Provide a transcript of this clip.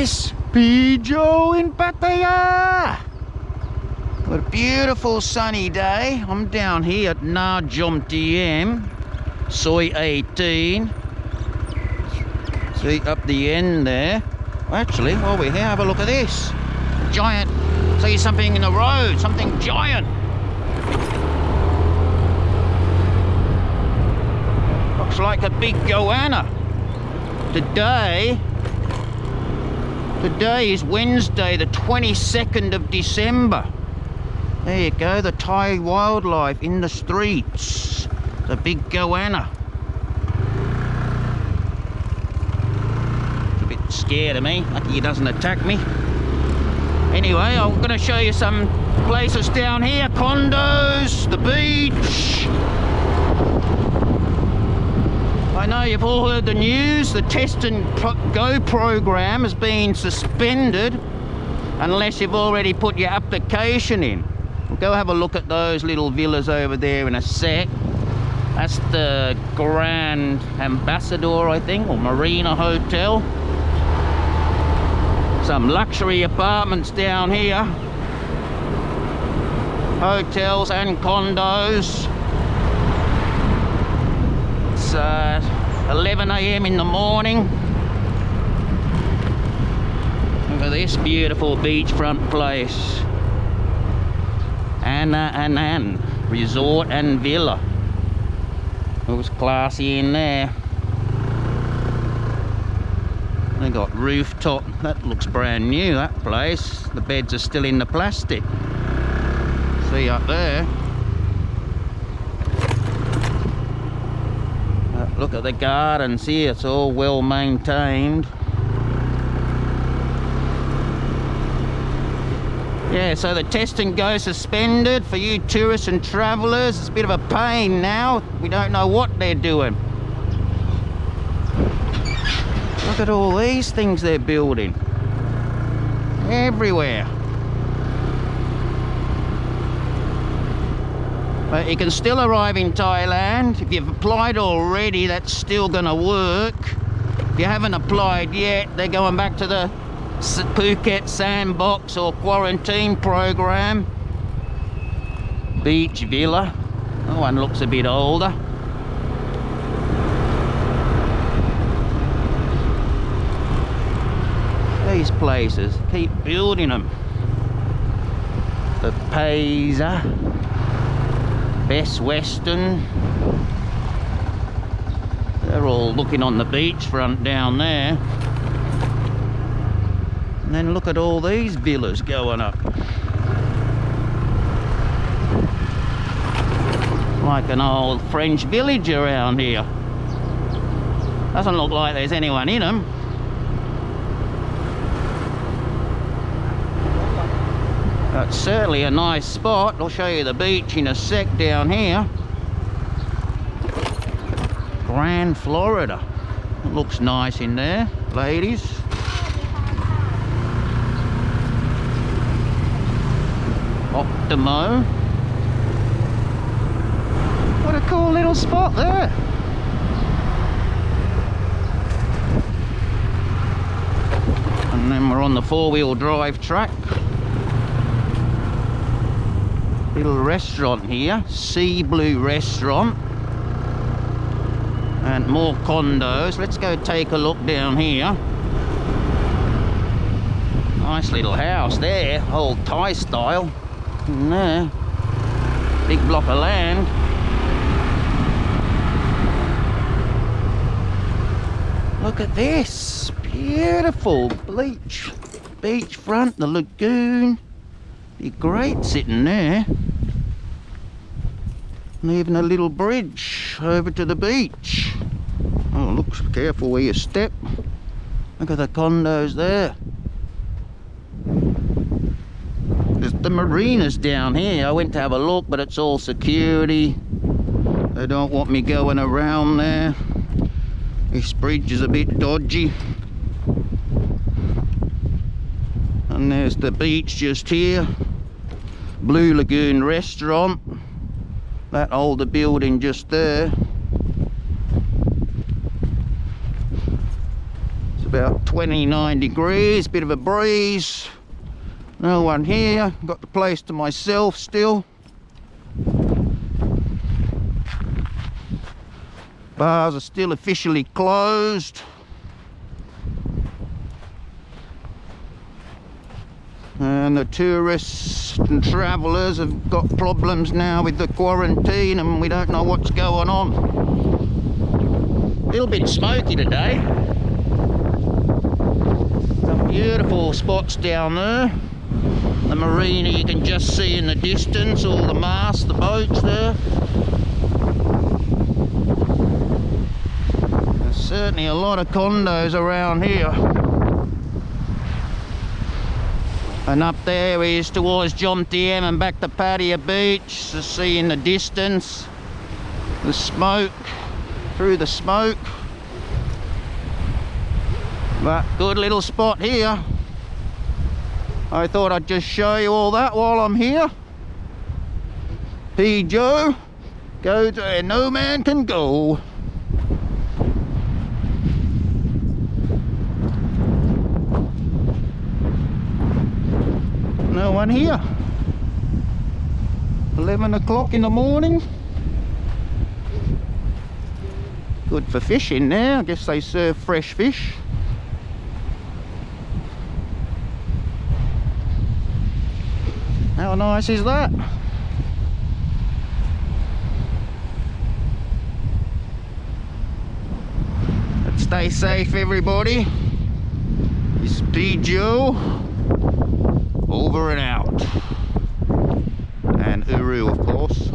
this? Pijo in Pattaya! What a beautiful sunny day. I'm down here at Na Jomtien Soi 18. See up the end there. Actually, while we're here, have a look at this. Giant. See something in the road, something giant. Looks like a big goanna. Today is Wednesday, the 22nd of December. There you go, the Thai wildlife in the streets. The big goanna. It's a bit scared of me. Lucky he doesn't attack me. Anyway, I'm going to show you some places down here. Condos, the beach. I know you've all heard the news. The Test and Go program has been suspended unless you've already put your application in. We'll go have a look at those little villas over there in a sec. That's the Grand Ambassador, I think, or Marina Hotel. Some luxury apartments down here. Hotels and condos. It's 11 AM in the morning. Look at this beautiful beachfront place. An resort and villa. Looks classy in there. They got rooftop. That looks brand new, that place. The beds are still in the plastic. See up there. Look at the gardens here, it's all well maintained. Yeah, so the Test and Go suspended for you tourists and travellers. It's a bit of a pain now. We don't know what they're doing. Look at all these things they're building. Everywhere. But you can still arrive in Thailand. If you've applied already, that's still going to work. If you haven't applied yet, they're going back to the Phuket Sandbox or Quarantine program. Beach Villa. That one looks a bit older. These places, keep building them. The Paysa. Best Western. They're all looking on the beachfront down there. And then look at all these villas going up. Like an old French village around here. Doesn't look like there's anyone in them. That's certainly a nice spot. I'll show you the beach in a sec down here. Grand Florida. It looks nice in there, ladies. Optimo. What a cool little spot there. And then we're on the four-wheel drive track. Little restaurant here, Sea Blue Restaurant, and more condos. Let's go take a look down here. Nice little house there, old Thai style. And there, big block of land. Look at this, beautiful beachfront, the lagoon. Be great sitting there. And even a little bridge over to the beach. Oh, look, careful where you step. Look at the condos there. There's the marinas down here. I went to have a look, but it's all security. They don't want me going around there. This bridge is a bit dodgy. And there's the beach just here. Blue Lagoon Restaurant. That older building just there. It's a about 29 degrees, bit of a breeze. No one here, got the place to myself still. Bars are still officially closed. And the tourists and travellers have got problems now with the quarantine, and we don't know what's going on. A little bit smoky today. Some beautiful spots down there. The marina you can just see in the distance, all the masts, the boats there. There's certainly a lot of condos around here. And up there is towards Jomtien and back to Pattaya Beach. To see in the distance the smoke, through the smoke. But good little spot here. I thought I'd just show you all that while I'm here. P. Joe goes where no man can go. No one here. 11 o'clock in the morning. Good for fishing there. I guess they serve fresh fish. How nice is that? But stay safe, everybody. This is P. Joe. Over and out. And Uru, of course.